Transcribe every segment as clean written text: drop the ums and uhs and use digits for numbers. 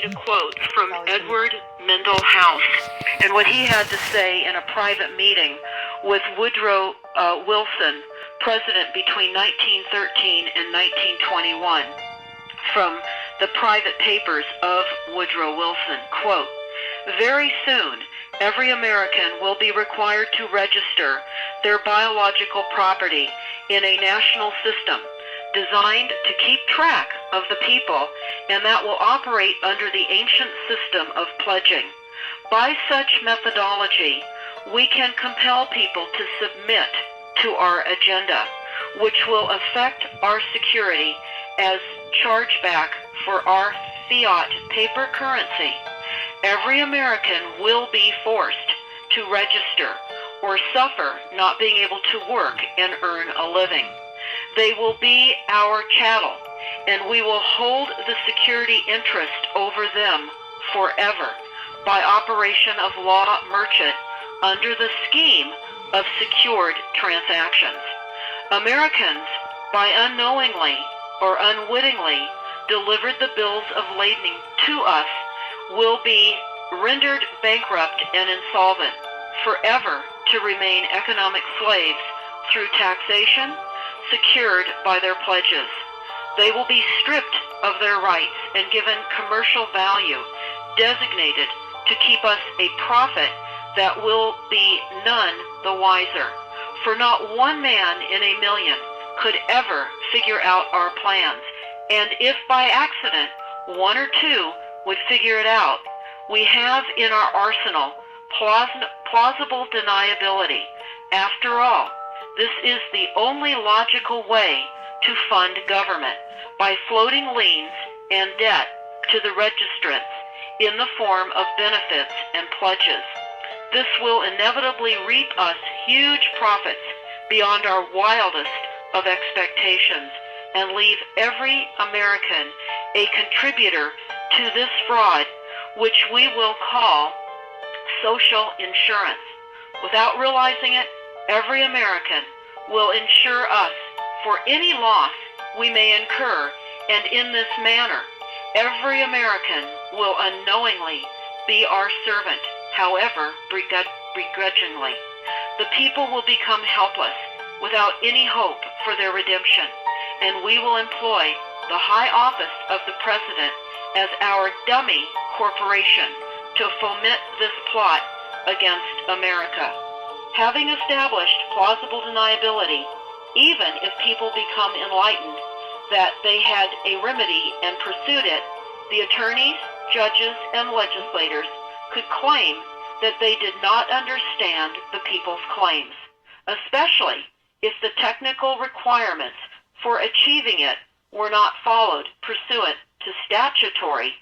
read a quote from Edward Mendell House and what he had to say in a private meeting with Woodrow Wilson, president between 1913 and 1921, from the private papers of Woodrow Wilson. Quote, "Very soon, every American will be required to register their biological property in a national system designed to keep track of the people, and that will operate under the ancient system of pledging. By such methodology, we can compel people to submit to our agenda, which will affect our security as chargeback for our fiat paper currency. Every American will be forced to register or suffer not being able to work and earn a living. They will be our chattel, and we will hold the security interest over them forever by operation of law merchant under the scheme of secured transactions. Americans, by unknowingly or unwittingly delivered the bills of lading to us, will be rendered bankrupt and insolvent, forever to remain economic slaves through taxation secured by their pledges. They will be stripped of their rights and given commercial value designated to keep us a profit that will be none the wiser. For not one man in a million could ever figure out our plans, and if by accident one or two would figure it out, we have in our arsenal plausible deniability. After all, this is the only logical way to fund government, by floating liens and debt to the registrants in the form of benefits and pledges. This will inevitably reap us huge profits beyond our wildest of expectations and leave every American a contributor to this fraud, which we will call social insurance. Without realizing it, every American will insure us for any loss we may incur, and in this manner, every American will unknowingly be our servant, however begrudgingly. The people will become helpless, without any hope for their redemption, and we will employ the high office of the President as our dummy corporation to foment this plot against America. Having established plausible deniability, even if people become enlightened that they had a remedy and pursued it, the attorneys, judges, and legislators could claim that they did not understand the people's claims, especially if the technical requirements for achieving it were not followed pursuant to statutory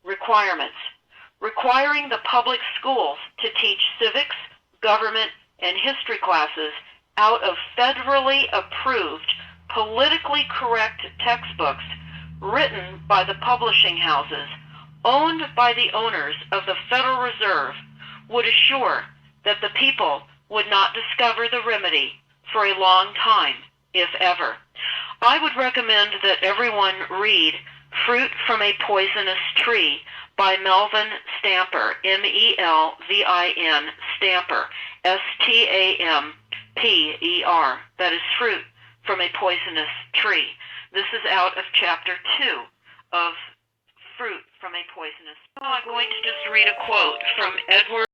requirements, requiring the public schools to teach civics, government, and history classes out of federally approved, politically correct textbooks written by the publishing houses owned by the owners of the Federal Reserve would assure that the people would not discover the remedy for a long time, if ever. I would recommend that everyone read Fruit from a Poisonous Tree by Melvin Stamper, M-E-L-V-I-N, Stamper, S-T-A-M-P-E-R. That is Fruit from a Poisonous Tree. This is out of Chapter 2 of Fruit from a Poisonous Tree. I'm going to just read a quote from Edward